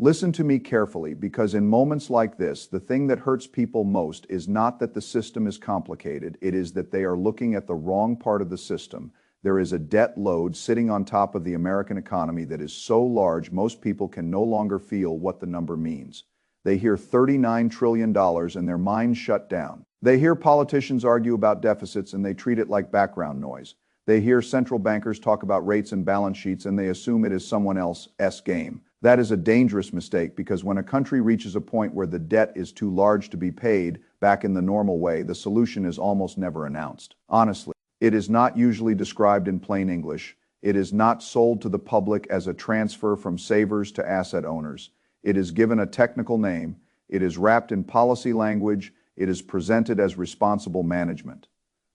Listen to me carefully, because in moments like this, the thing that hurts people most is not that the system is complicated, it is that they are looking at the wrong part of the system. There is a debt load sitting on top of the American economy that is so large most people can no longer feel what the number means. They hear $39 trillion and their minds shut down. They hear politicians argue about deficits and they treat it like background noise. They hear central bankers talk about rates and balance sheets and they assume it is someone else's game. That is a dangerous mistake, because when a country reaches a point where the debt is too large to be paid back in the normal way, the solution is almost never announced. Honestly, it is not usually described in plain English. It is not sold to the public as a transfer from savers to asset owners. It is given a technical name. It is wrapped in policy language. It is presented as responsible management.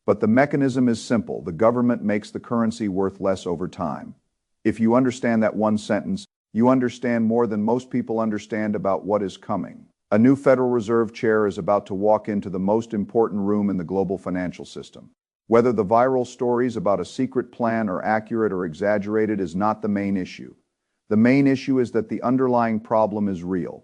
But the mechanism is simple. The government makes the currency worth less over time. If you understand that one sentence, you understand more than most people understand about what is coming. A new Federal Reserve chair is about to walk into the most important room in the global financial system. Whether the viral stories about a secret plan are accurate or exaggerated is not the main issue. The main issue is that the underlying problem is real.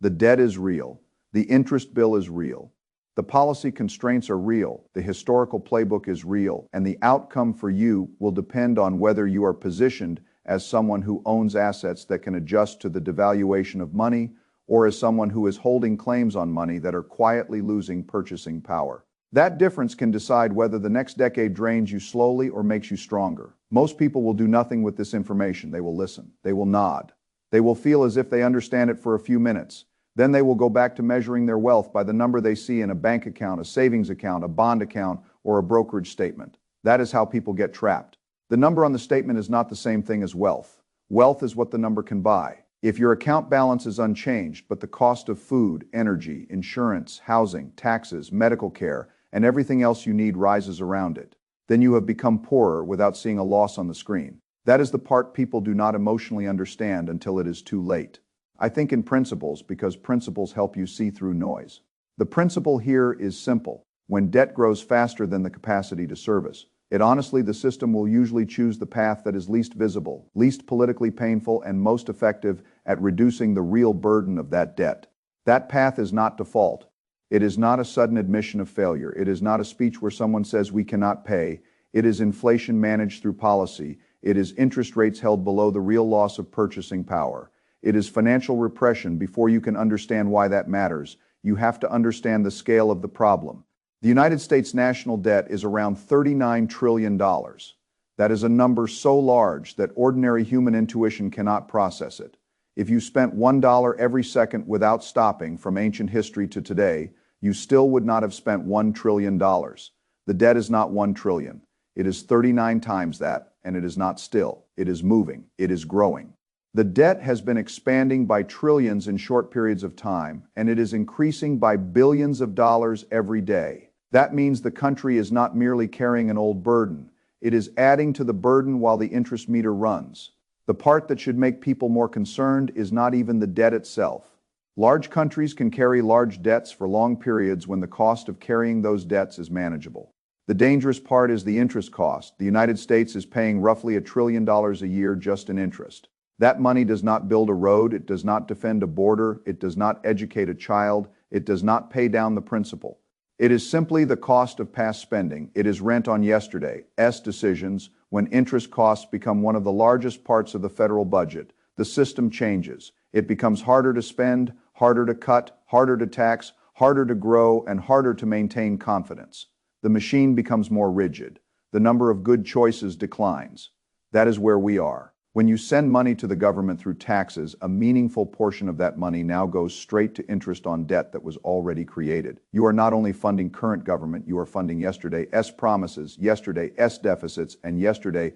The debt is real. The interest bill is real. The policy constraints are real. The historical playbook is real. And the outcome for you will depend on whether you are positioned as someone who owns assets that can adjust to the devaluation of money, or as someone who is holding claims on money that are quietly losing purchasing power. That difference can decide whether the next decade drains you slowly or makes you stronger. Most people will do nothing with this information. They will listen. They will nod. They will feel as if they understand it for a few minutes. Then they will go back to measuring their wealth by the number they see in a bank account, a savings account, a bond account, or a brokerage statement. That is how people get trapped. The number on the statement is not the same thing as wealth. Wealth is what the number can buy. If your account balance is unchanged, but the cost of food, energy, insurance, housing, taxes, medical care, and everything else you need rises around it, then you have become poorer without seeing a loss on the screen. That is the part people do not emotionally understand until it is too late. I think in principles, because principles help you see through noise. The principle here is simple. When debt grows faster than the capacity to service, the system will usually choose the path that is least visible, least politically painful, and most effective at reducing the real burden of that debt. That path is not default. It is not a sudden admission of failure. It is not a speech where someone says we cannot pay. It is inflation managed through policy. It is interest rates held below the real loss of purchasing power. It is financial repression. Before you can understand why that matters, you have to understand the scale of the problem. The United States national debt is around $39 trillion. That is a number so large that ordinary human intuition cannot process it. If you spent $1 every second without stopping from ancient history to today, you still would not have spent $1 trillion. The debt is not 1 trillion. It is 39 times that, and it is not still. It is moving. It is growing. The debt has been expanding by trillions in short periods of time, and it is increasing by billions of dollars every day. That means the country is not merely carrying an old burden. It is adding to the burden while the interest meter runs. The part that should make people more concerned is not even the debt itself. Large countries can carry large debts for long periods when the cost of carrying those debts is manageable. The dangerous part is the interest cost. The United States is paying roughly $1 trillion a year just in interest. That money does not build a road, it does not defend a border, it does not educate a child, it does not pay down the principal. It is simply the cost of past spending. It is rent on yesterday's decisions. When interest costs become one of the largest parts of the federal budget, the system changes. It becomes harder to spend, harder to cut, harder to tax, harder to grow, and harder to maintain confidence. The machine becomes more rigid. The number of good choices declines. That is where we are. When you send money to the government through taxes, a meaningful portion of that money now goes straight to interest on debt that was already created. You are not only funding current government, you are funding yesterday's promises, yesterday's deficits, and yesterday's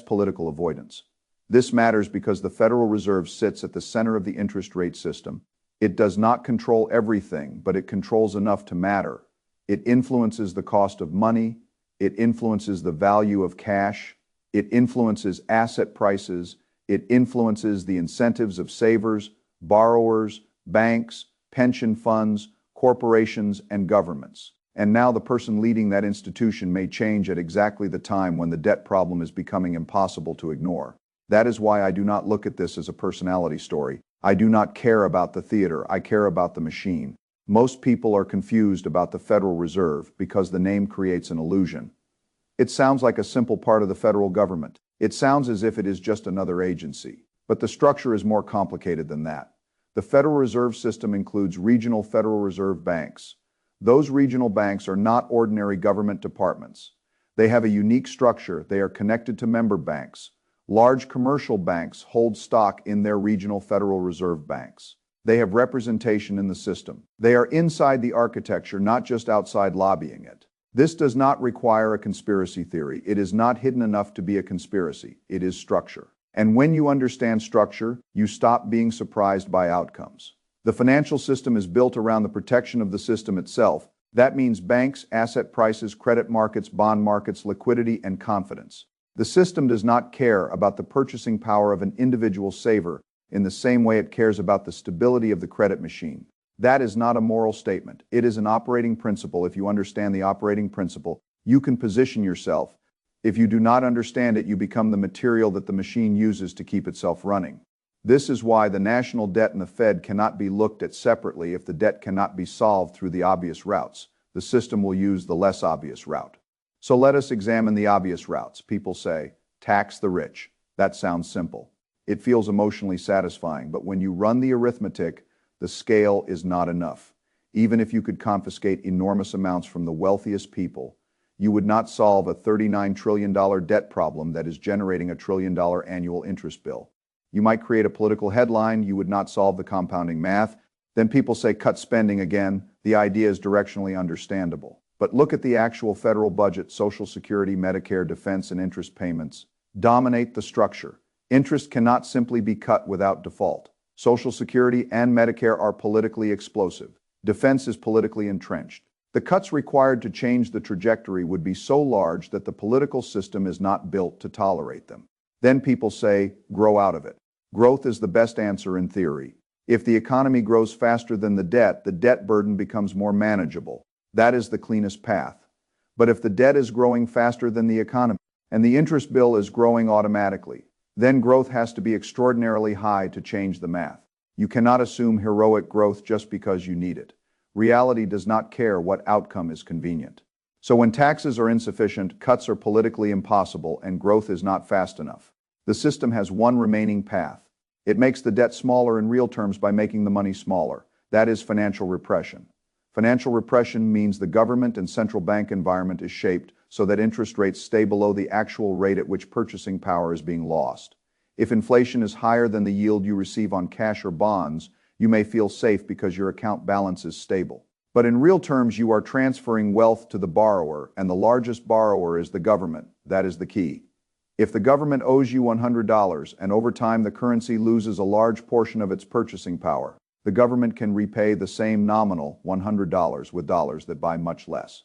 political avoidance. This matters because the Federal Reserve sits at the center of the interest rate system. It does not control everything, but it controls enough to matter. It influences the cost of money. It influences the value of cash. It influences asset prices. It influences the incentives of savers, borrowers, banks, pension funds, corporations, and governments. And now the person leading that institution may change at exactly the time when the debt problem is becoming impossible to ignore. That is why I do not look at this as a personality story. I do not care about the theater, I care about the machine. Most people are confused about the Federal Reserve because the name creates an illusion. It sounds like a simple part of the federal government. It sounds as if it is just another agency. But the structure is more complicated than that. The Federal Reserve System includes regional Federal Reserve banks. Those regional banks are not ordinary government departments. They have a unique structure. They are connected to member banks. Large commercial banks hold stock in their regional Federal Reserve banks. They have representation in the system. They are inside the architecture, not just outside lobbying it. This does not require a conspiracy theory. It is not hidden enough to be a conspiracy. It is structure. And when you understand structure, you stop being surprised by outcomes. The financial system is built around the protection of the system itself. That means banks, asset prices, credit markets, bond markets, liquidity, and confidence. The system does not care about the purchasing power of an individual saver in the same way it cares about the stability of the credit machine. That is not a moral statement. It is an operating principle. If you understand the operating principle, you can position yourself. If you do not understand it, you become the material that the machine uses to keep itself running. This is why the national debt and the Fed cannot be looked at separately. If the debt cannot be solved through the obvious routes, the system will use the less obvious route. So let us examine the obvious routes. People say, tax the rich. That sounds simple. It feels emotionally satisfying, but when you run the arithmetic, the scale is not enough. Even if you could confiscate enormous amounts from the wealthiest people, you would not solve a $39 trillion debt problem that is generating a $1 trillion annual interest bill. You might create a political headline, you would not solve the compounding math. Then people say cut spending again. The idea is directionally understandable. But look at the actual federal budget. Social Security, Medicare, defense, and interest payments dominate the structure. Interest cannot simply be cut without default. Social Security and Medicare are politically explosive. Defense is politically entrenched. The cuts required to change the trajectory would be so large that the political system is not built to tolerate them. Then people say, grow out of it. Growth is the best answer in theory. If the economy grows faster than the debt burden becomes more manageable. That is the cleanest path. But if the debt is growing faster than the economy, and the interest bill is growing automatically, then growth has to be extraordinarily high to change the math. You cannot assume heroic growth just because you need it. Reality does not care what outcome is convenient. So when taxes are insufficient, cuts are politically impossible, and growth is not fast enough, the system has one remaining path. It makes the debt smaller in real terms by making the money smaller. That is financial repression. Financial repression means the government and central bank environment is shaped so that interest rates stay below the actual rate at which purchasing power is being lost. If inflation is higher than the yield you receive on cash or bonds, you may feel safe because your account balance is stable. But in real terms, you are transferring wealth to the borrower, and the largest borrower is the government. That is the key. If the government owes you $100 and over time the currency loses a large portion of its purchasing power, the government can repay the same nominal $100 with dollars that buy much less.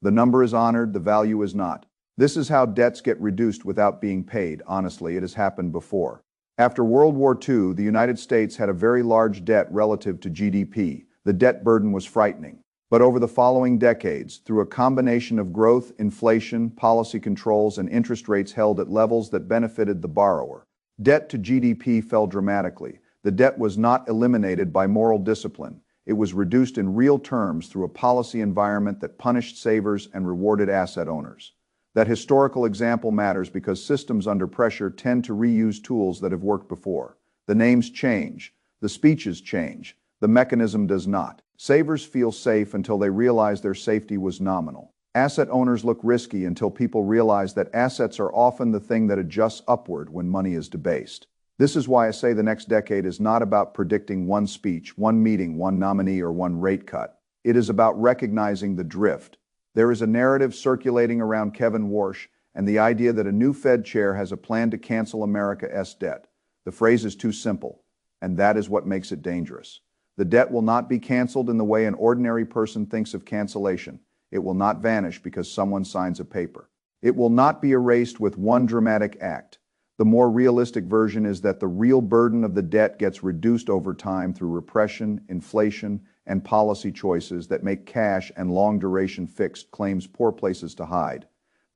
The number is honored, the value is not. This is how debts get reduced without being paid. Honestly, it has happened before. After World War II, the United States had a very large debt relative to GDP. The debt burden was frightening. But over the following decades, through a combination of growth, inflation, policy controls, and interest rates held at levels that benefited the borrower, debt to GDP fell dramatically. The debt was not eliminated by moral discipline. It was reduced in real terms through a policy environment that punished savers and rewarded asset owners. That historical example matters because systems under pressure tend to reuse tools that have worked before. The names change, the speeches change, the mechanism does not. Savers feel safe until they realize their safety was nominal. Asset owners look risky until people realize that assets are often the thing that adjusts upward when money is debased. This is why I say the next decade is not about predicting one speech, one meeting, one nominee, or one rate cut. It is about recognizing the drift. There is a narrative circulating around Kevin Warsh and the idea that a new Fed chair has a plan to cancel America's debt. The phrase is too simple, and that is what makes it dangerous. The debt will not be canceled in the way an ordinary person thinks of cancellation. It will not vanish because someone signs a paper. It will not be erased with one dramatic act. The more realistic version is that the real burden of the debt gets reduced over time through repression, inflation, and policy choices that make cash and long-duration fixed claims poor places to hide.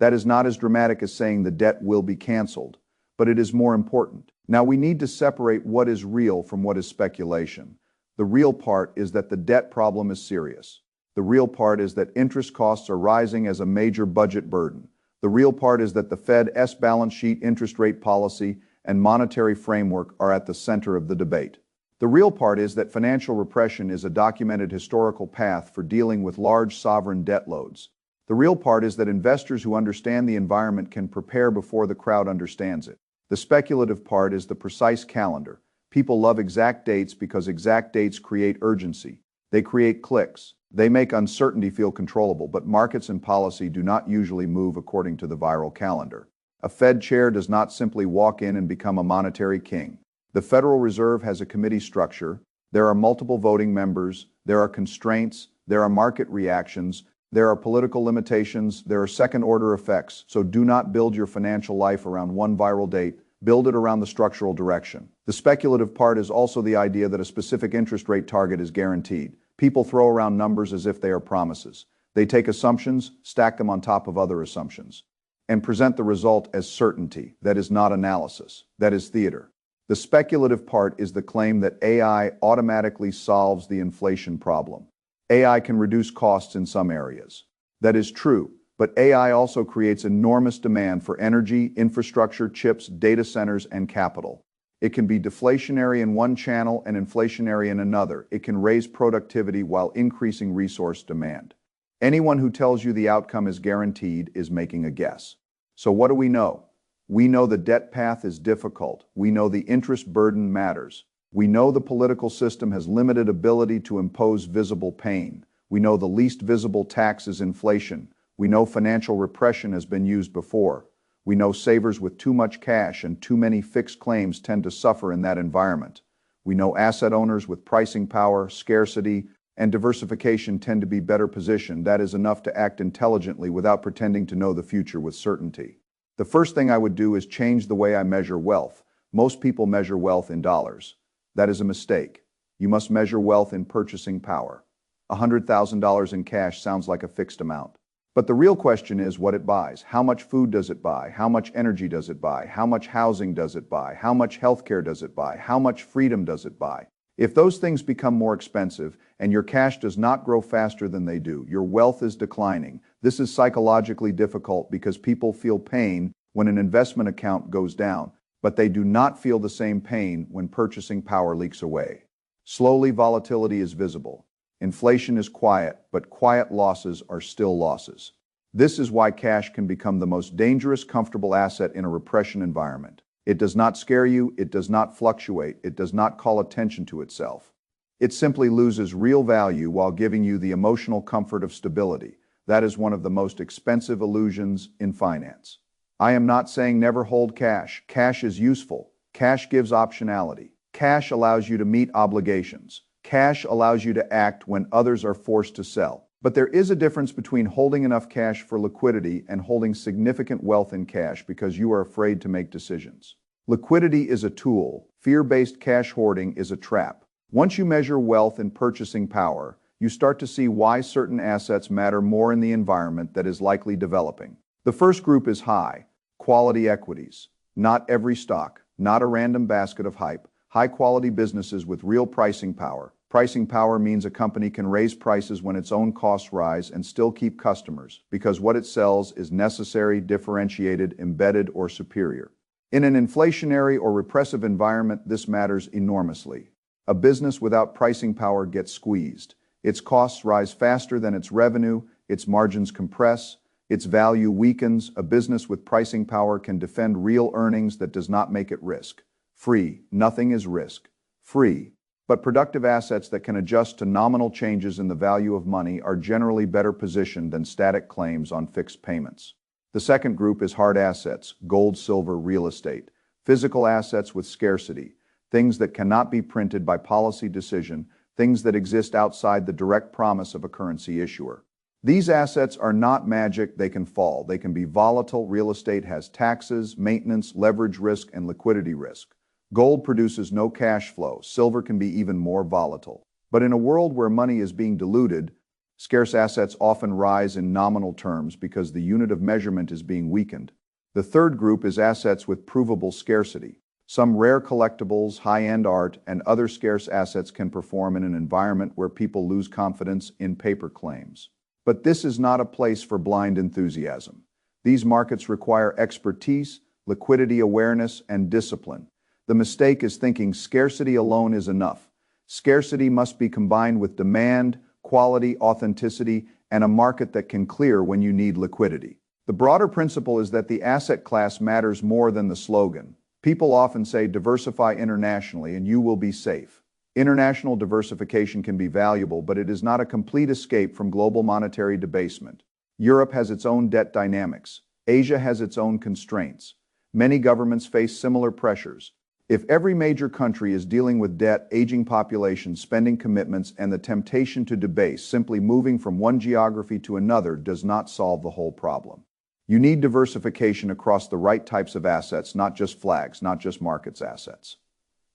That is not as dramatic as saying the debt will be canceled, but it is more important. Now we need to separate what is real from what is speculation. The real part is that the debt problem is serious. The real part is that interest costs are rising as a major budget burden. The real part is that the Fed's balance sheet, interest rate policy, and monetary framework are at the center of the debate. The real part is that financial repression is a documented historical path for dealing with large sovereign debt loads. The real part is that investors who understand the environment can prepare before the crowd understands it. The speculative part is the precise calendar. People love exact dates because exact dates create urgency. They create clicks. They make uncertainty feel controllable, but markets and policy do not usually move according to the viral calendar. A Fed chair does not simply walk in and become a monetary king. The Federal Reserve has a committee structure. There are multiple voting members. There are constraints. There are market reactions. There are political limitations. There are second-order effects. So do not build your financial life around one viral date. Build it around the structural direction. The speculative part is also the idea that a specific interest rate target is guaranteed. People throw around numbers as if they are promises. They take assumptions, stack them on top of other assumptions, and present the result as certainty. That is not analysis. That is theater. The speculative part is the claim that AI automatically solves the inflation problem. AI can reduce costs in some areas. That is true, but AI also creates enormous demand for energy, infrastructure, chips, data centers, and capital. It can be deflationary in one channel and inflationary in another. It can raise productivity while increasing resource demand. Anyone who tells you the outcome is guaranteed is making a guess. So what do we know? We know the debt path is difficult. We know the interest burden matters. We know the political system has limited ability to impose visible pain. We know the least visible tax is inflation. We know financial repression has been used before. We know savers with too much cash and too many fixed claims tend to suffer in that environment. We know asset owners with pricing power, scarcity, and diversification tend to be better positioned. That is enough to act intelligently without pretending to know the future with certainty. The first thing I would do is change the way I measure wealth. Most people measure wealth in dollars. That is a mistake. You must measure wealth in purchasing power. $100,000 in cash sounds like a fixed amount. But the real question is what it buys. How much food does it buy? How much energy does it buy? How much housing does it buy? How much healthcare does it buy? How much freedom does it buy? If those things become more expensive and your cash does not grow faster than they do, your wealth is declining. This is psychologically difficult because people feel pain when an investment account goes down, but they do not feel the same pain when purchasing power leaks away. Slowly, volatility is visible. Inflation is quiet, but quiet losses are still losses. This is why cash can become the most dangerous, comfortable asset in a repression environment. It does not scare you, it does not fluctuate, it does not call attention to itself. It simply loses real value while giving you the emotional comfort of stability. That is one of the most expensive illusions in finance. I am not saying never hold cash. Cash is useful. Cash gives optionality. Cash allows you to meet obligations. Cash allows you to act when others are forced to sell. But there is a difference between holding enough cash for liquidity and holding significant wealth in cash because you are afraid to make decisions. Liquidity is a tool. Fear-based cash hoarding is a trap. Once you measure wealth in purchasing power, you start to see why certain assets matter more in the environment that is likely developing. The first group is high-quality equities. Not every stock, not a random basket of hype. High-quality businesses with real pricing power. Pricing power means a company can raise prices when its own costs rise and still keep customers because what it sells is necessary, differentiated, embedded, or superior. In an inflationary or repressive environment, this matters enormously. A business without pricing power gets squeezed. Its costs rise faster than its revenue, its margins compress, its value weakens. A business with pricing power can defend real earnings that does not make it risk-free. Nothing is risk-free. But productive assets that can adjust to nominal changes in the value of money are generally better positioned than static claims on fixed payments. The second group is hard assets, gold, silver, real estate, physical assets with scarcity, things that cannot be printed by policy decision, things that exist outside the direct promise of a currency issuer. These assets are not magic. They can fall. They can be volatile. Real estate has taxes, maintenance, leverage risk, and liquidity risk. Gold produces no cash flow. Silver can be even more volatile. But in a world where money is being diluted, scarce assets often rise in nominal terms because the unit of measurement is being weakened. The third group is assets with provable scarcity. Some rare collectibles, high-end art, and other scarce assets can perform in an environment where people lose confidence in paper claims. But this is not a place for blind enthusiasm. These markets require expertise, liquidity awareness, and discipline. The mistake is thinking scarcity alone is enough. Scarcity must be combined with demand, quality, authenticity, and a market that can clear when you need liquidity. The broader principle is that the asset class matters more than the slogan. People often say diversify internationally and you will be safe. International diversification can be valuable, but it is not a complete escape from global monetary debasement. Europe has its own debt dynamics. Asia has its own constraints. Many governments face similar pressures. If every major country is dealing with debt, aging population, spending commitments, and the temptation to debase, simply moving from one geography to another does not solve the whole problem. You need diversification across the right types of assets, not just flags, not just markets assets.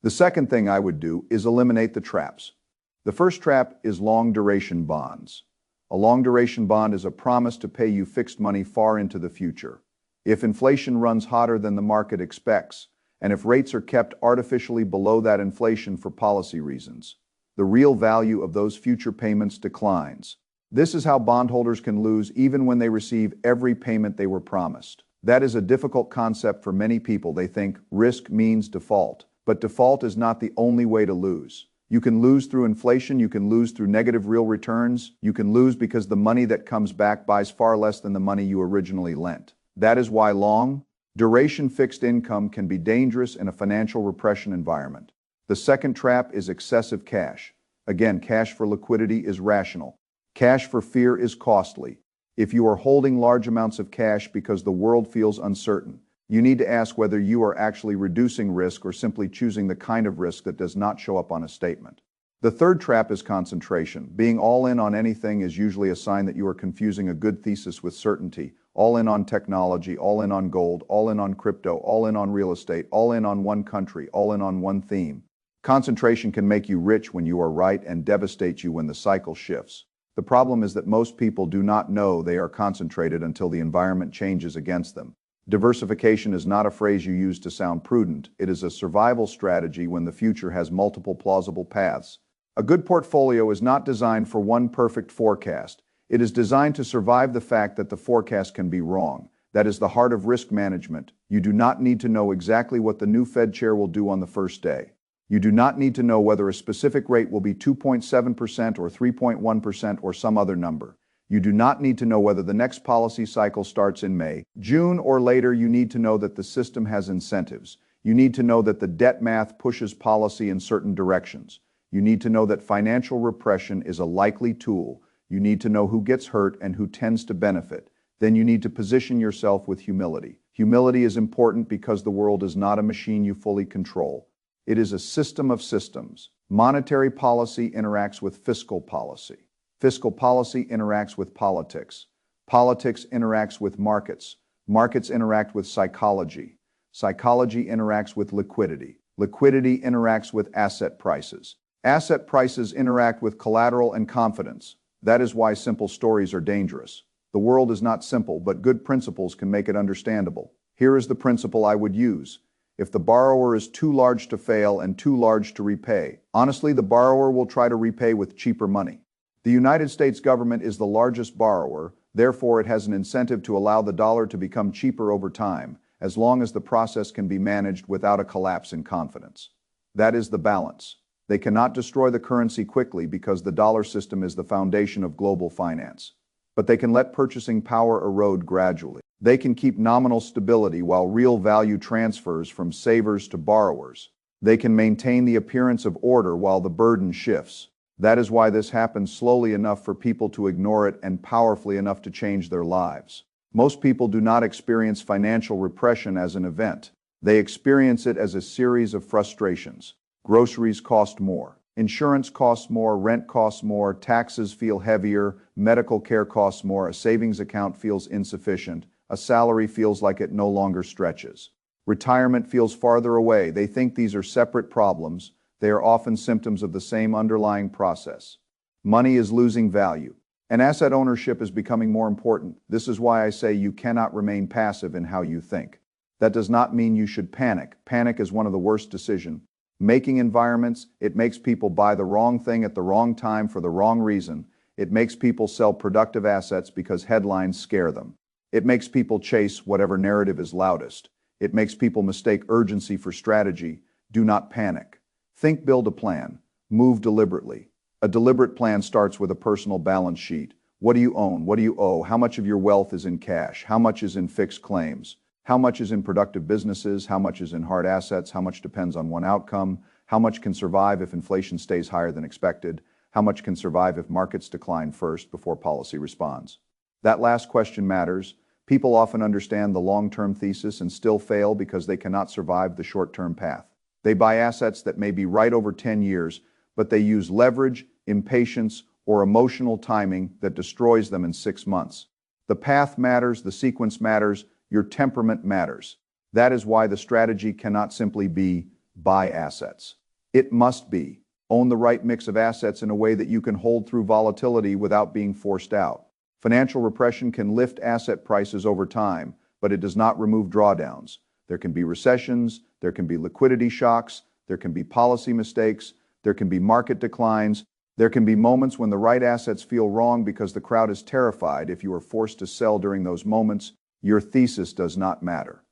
The second thing I would do is eliminate the traps. The first trap is long-duration bonds. A long-duration bond is a promise to pay you fixed money far into the future. If inflation runs hotter than the market expects, and if rates are kept artificially below that inflation for policy reasons, the real value of those future payments declines. This is how bondholders can lose even when they receive every payment they were promised. That is a difficult concept for many people. They think risk means default, but default is not the only way to lose. You can lose through inflation, you can lose through negative real returns, you can lose because the money that comes back buys far less than the money you originally lent. That is why long-duration fixed income can be dangerous in a financial repression environment. The second trap is excessive cash. Again, cash for liquidity is rational. Cash for fear is costly. If you are holding large amounts of cash because the world feels uncertain, you need to ask whether you are actually reducing risk or simply choosing the kind of risk that does not show up on a statement. The third trap is concentration. Being all in on anything is usually a sign that you are confusing a good thesis with certainty. All in on technology, all in on gold, all in on crypto, all in on real estate, all in on one country, all in on one theme. Concentration can make you rich when you are right and devastate you when the cycle shifts. The problem is that most people do not know they are concentrated until the environment changes against them. Diversification is not a phrase you use to sound prudent. It is a survival strategy when the future has multiple plausible paths. A good portfolio is not designed for one perfect forecast. It is designed to survive the fact that the forecast can be wrong. That is the heart of risk management. You do not need to know exactly what the new Fed chair will do on the first day. You do not need to know whether a specific rate will be 2.7% or 3.1% or some other number. You do not need to know whether the next policy cycle starts in May, June, or later. You need to know that the system has incentives. You need to know that the debt math pushes policy in certain directions. You need to know that financial repression is a likely tool. You need to know who gets hurt and who tends to benefit. Then you need to position yourself with humility. Humility is important because the world is not a machine you fully control. It is a system of systems. Monetary policy interacts with fiscal policy. Fiscal policy interacts with politics. Politics interacts with markets. Markets interact with psychology. Psychology interacts with liquidity. Liquidity interacts with asset prices. Asset prices interact with collateral and confidence. That is why simple stories are dangerous. The world is not simple, but good principles can make it understandable. Here is the principle I would use. If the borrower is too large to fail and too large to repay, honestly, the borrower will try to repay with cheaper money. The United States government is the largest borrower, therefore it has an incentive to allow the dollar to become cheaper over time, as long as the process can be managed without a collapse in confidence. That is the balance. They cannot destroy the currency quickly because the dollar system is the foundation of global finance. But they can let purchasing power erode gradually. They can keep nominal stability while real value transfers from savers to borrowers. They can maintain the appearance of order while the burden shifts. That is why this happens slowly enough for people to ignore it and powerfully enough to change their lives. Most people do not experience financial repression as an event. They experience it as a series of frustrations. Groceries cost more. Insurance costs more, rent costs more, taxes feel heavier, medical care costs more, a savings account feels insufficient, a salary feels like it no longer stretches. Retirement feels farther away. They think these are separate problems. They are often symptoms of the same underlying process. Money is losing value. And asset ownership is becoming more important. This is why I say you cannot remain passive in how you think. That does not mean you should panic. Panic is one of the worst decision-making environments. It makes people buy the wrong thing at the wrong time for the wrong reason. It makes people sell productive assets because headlines scare them. It makes people chase whatever narrative is loudest. It makes people mistake urgency for strategy. Do not panic. Think, build a plan. Move deliberately. A deliberate plan starts with a personal balance sheet. What do you own? What do you owe? How much of your wealth is in cash? How much is in fixed claims? How much is in productive businesses? How much is in hard assets? How much depends on one outcome? How much can survive if inflation stays higher than expected? How much can survive if markets decline first before policy responds? That last question matters. People often understand the long-term thesis and still fail because they cannot survive the short-term path. They buy assets that may be right over 10 years, but they use leverage, impatience, or emotional timing that destroys them in 6 months. The path matters, the sequence matters, your temperament matters. That is why the strategy cannot simply be buy assets. It must be own the right mix of assets in a way that you can hold through volatility without being forced out. Financial repression can lift asset prices over time, but it does not remove drawdowns. There can be recessions, there can be liquidity shocks, there can be policy mistakes, there can be market declines, there can be moments when the right assets feel wrong because the crowd is terrified. If you are forced to sell during those moments, your thesis does not matter.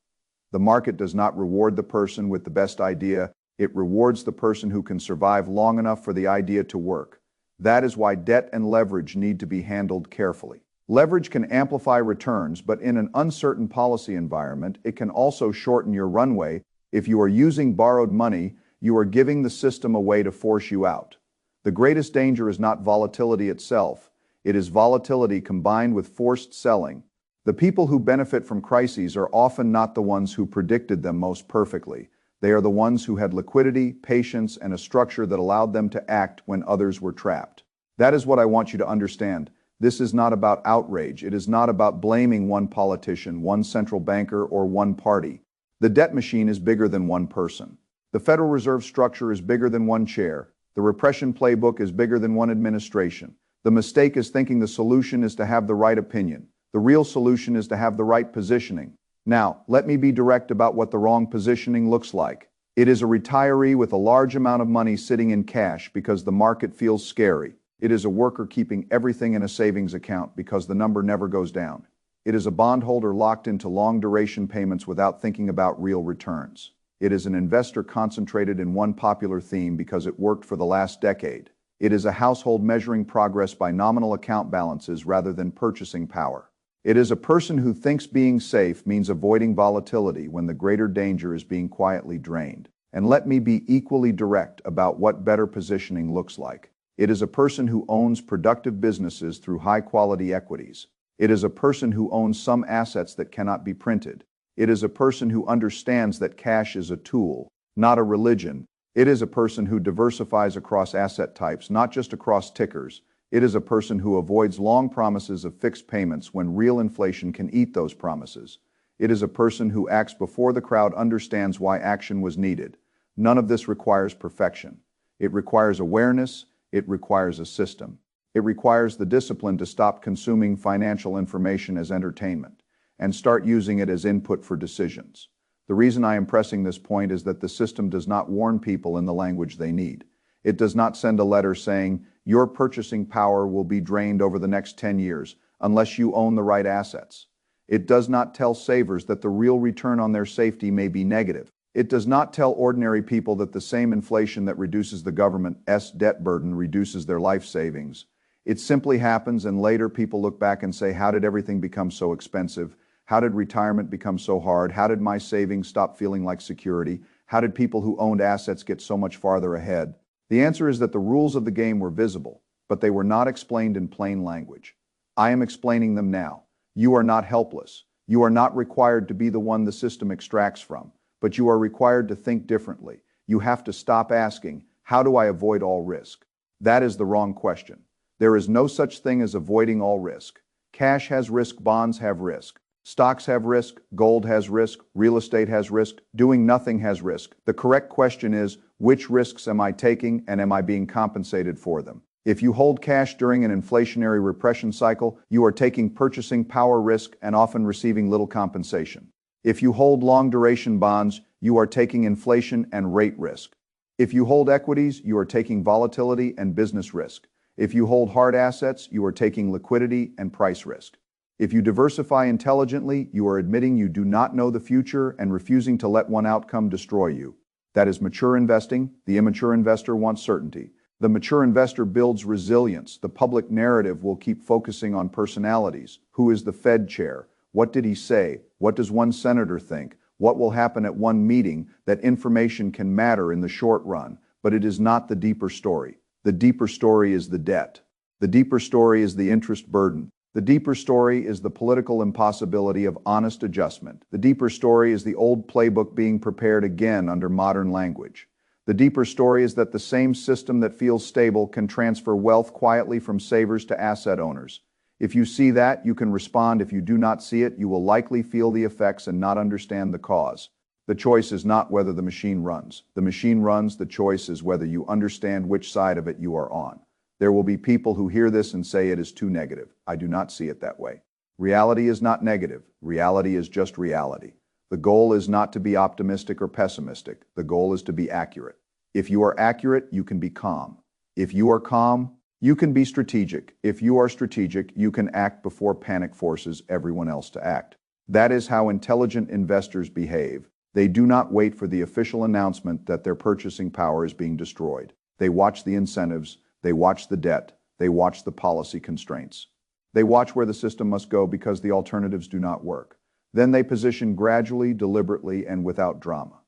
The market does not reward the person with the best idea. It rewards the person who can survive long enough for the idea to work. That is why debt and leverage need to be handled carefully. Leverage can amplify returns, but in an uncertain policy environment, it can also shorten your runway. If you are using borrowed money, you are giving the system a way to force you out. The greatest danger is not volatility itself. It is volatility combined with forced selling. The people who benefit from crises are often not the ones who predicted them most perfectly. They are the ones who had liquidity, patience, and a structure that allowed them to act when others were trapped. That is what I want you to understand. This is not about outrage. It is not about blaming one politician, one central banker, or one party. The debt machine is bigger than one person. The Federal Reserve structure is bigger than one chair. The repression playbook is bigger than one administration. The mistake is thinking the solution is to have the right opinion. The real solution is to have the right positioning. Now, let me be direct about what the wrong positioning looks like. It is a retiree with a large amount of money sitting in cash because the market feels scary. It is a worker keeping everything in a savings account because the number never goes down. It is a bondholder locked into long-duration payments without thinking about real returns. It is an investor concentrated in one popular theme because it worked for the last decade. It is a household measuring progress by nominal account balances rather than purchasing power. It is a person who thinks being safe means avoiding volatility when the greater danger is being quietly drained. And let me be equally direct about what better positioning looks like. It is a person who owns productive businesses through high-quality equities. It is a person who owns some assets that cannot be printed. It is a person who understands that cash is a tool, not a religion. It is a person who diversifies across asset types, not just across tickers. It is a person who avoids long promises of fixed payments when real inflation can eat those promises. It is a person who acts before the crowd understands why action was needed. None of this requires perfection. It requires awareness. It requires a system. It requires the discipline to stop consuming financial information as entertainment and start using it as input for decisions. The reason I am pressing this point is that the system does not warn people in the language they need. It does not send a letter saying, your purchasing power will be drained over the next 10 years unless you own the right assets. It does not tell savers that the real return on their safety may be negative. It does not tell ordinary people that the same inflation that reduces the government's debt burden reduces their life savings. It simply happens, and later people look back and say, how did everything become so expensive? How did retirement become so hard? How did my savings stop feeling like security? How did people who owned assets get so much farther ahead? The answer is that the rules of the game were visible, but they were not explained in plain language. I am explaining them now. You are not helpless. You are not required to be the one the system extracts from, but you are required to think differently. You have to stop asking, how do I avoid all risk? That is the wrong question. There is no such thing as avoiding all risk. Cash has risk, bonds have risk. Stocks have risk, gold has risk, real estate has risk, doing nothing has risk. The correct question is, which risks am I taking and am I being compensated for them? If you hold cash during an inflationary repression cycle, you are taking purchasing power risk and often receiving little compensation. If you hold long-duration bonds, you are taking inflation and rate risk. If you hold equities, you are taking volatility and business risk. If you hold hard assets, you are taking liquidity and price risk. If you diversify intelligently, you are admitting you do not know the future and refusing to let one outcome destroy you. That is mature investing. The immature investor wants certainty. The mature investor builds resilience. The public narrative will keep focusing on personalities. Who is the Fed chair? What did he say? What does one senator think? What will happen at one meeting? That information can matter in the short run, but it is not the deeper story. The deeper story is the debt. The deeper story is the interest burden. The deeper story is the political impossibility of honest adjustment. The deeper story is the old playbook being prepared again under modern language. The deeper story is that the same system that feels stable can transfer wealth quietly from savers to asset owners. If you see that, you can respond. If you do not see it, you will likely feel the effects and not understand the cause. The choice is not whether the machine runs. The machine runs. The choice is whether you understand which side of it you are on. There will be people who hear this and say it is too negative. I do not see it that way. Reality is not negative. Reality is just reality. The goal is not to be optimistic or pessimistic. The goal is to be accurate. If you are accurate, you can be calm. If you are calm, you can be strategic. If you are strategic, you can act before panic forces everyone else to act. That is how intelligent investors behave. They do not wait for the official announcement that their purchasing power is being destroyed. They watch the incentives. They watch the debt. They watch the policy constraints. They watch where the system must go because the alternatives do not work. Then they position gradually, deliberately, and without drama.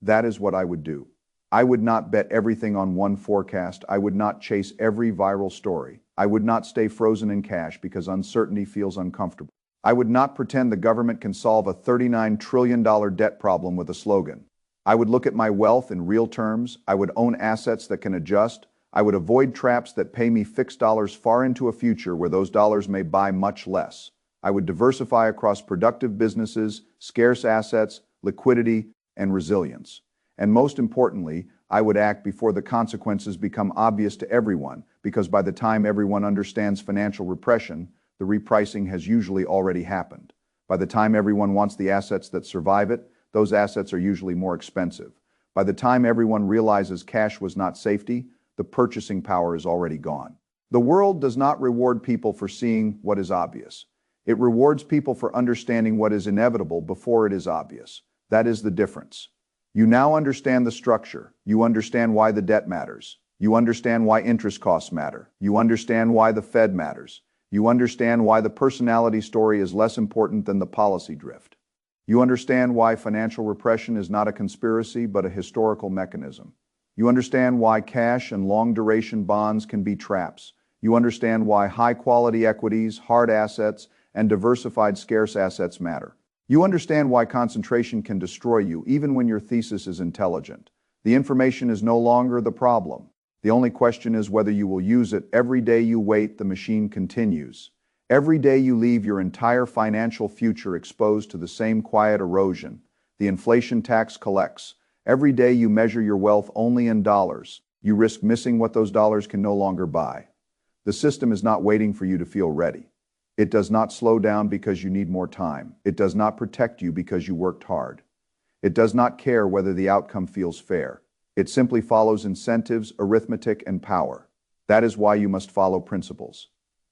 That is what I would do. I would not bet everything on one forecast. I would not chase every viral story. I would not stay frozen in cash because uncertainty feels uncomfortable. I would not pretend the government can solve a $39 trillion debt problem with a slogan. I would look at my wealth in real terms. I would own assets that can adjust. I would avoid traps that pay me fixed dollars far into a future where those dollars may buy much less. I would diversify across productive businesses, scarce assets, liquidity, and resilience. And most importantly, I would act before the consequences become obvious to everyone, because by the time everyone understands financial repression, the repricing has usually already happened. By the time everyone wants the assets that survive it, those assets are usually more expensive. By the time everyone realizes cash was not safety, the purchasing power is already gone. The world does not reward people for seeing what is obvious. It rewards people for understanding what is inevitable before it is obvious. That is the difference. You now understand the structure. You understand why the debt matters. You understand why interest costs matter. You understand why the Fed matters. You understand why the personality story is less important than the policy drift. You understand why financial repression is not a conspiracy but a historical mechanism. You understand why cash and long-duration bonds can be traps. You understand why high-quality equities, hard assets, and diversified scarce assets matter. You understand why concentration can destroy you even when your thesis is intelligent. The information is no longer the problem. The only question is whether you will use it. Every day you wait, the machine continues. Every day you leave your entire financial future exposed to the same quiet erosion. The inflation tax collects. Every day you measure your wealth only in dollars. You risk missing what those dollars can no longer buy. The system is not waiting for you to feel ready. It does not slow down because you need more time. It does not protect you because you worked hard. It does not care whether the outcome feels fair. It simply follows incentives, arithmetic, and power. That is why you must follow principles.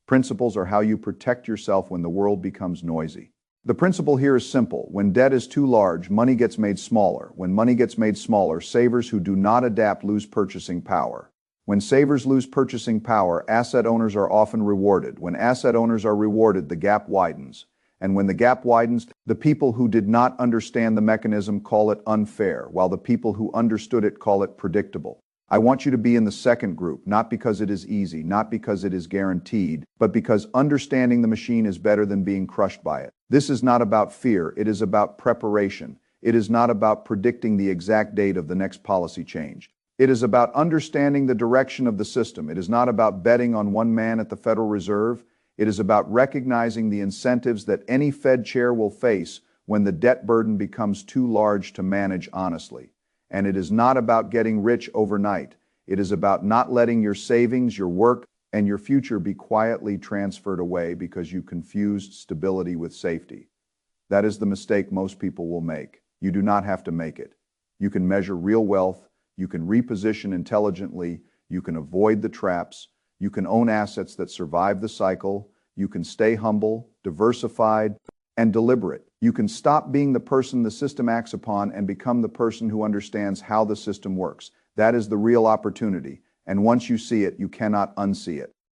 Principles are how you protect yourself when the world becomes noisy. The principle here is simple. When debt is too large, money gets made smaller. When money gets made smaller, savers who do not adapt lose purchasing power. When savers lose purchasing power, asset owners are often rewarded. When asset owners are rewarded, the gap widens. And when the gap widens, the people who did not understand the mechanism call it unfair, while the people who understood it call it predictable. I want you to be in the second group, not because it is easy, not because it is guaranteed, but because understanding the machine is better than being crushed by it. This is not about fear, it is about preparation. It is not about predicting the exact date of the next policy change. It is about understanding the direction of the system. It is not about betting on one man at the Federal Reserve. It is about recognizing the incentives that any Fed chair will face when the debt burden becomes too large to manage honestly. And it is not about getting rich overnight. It is about not letting your savings, your work, and your future be quietly transferred away because you confused stability with safety. That is the mistake most people will make. You do not have to make it. You can measure real wealth, you can reposition intelligently, you can avoid the traps, you can own assets that survive the cycle, you can stay humble, diversified, and deliberate. You can stop being the person the system acts upon and become the person who understands how the system works. That is the real opportunity, and once you see it, you cannot unsee it.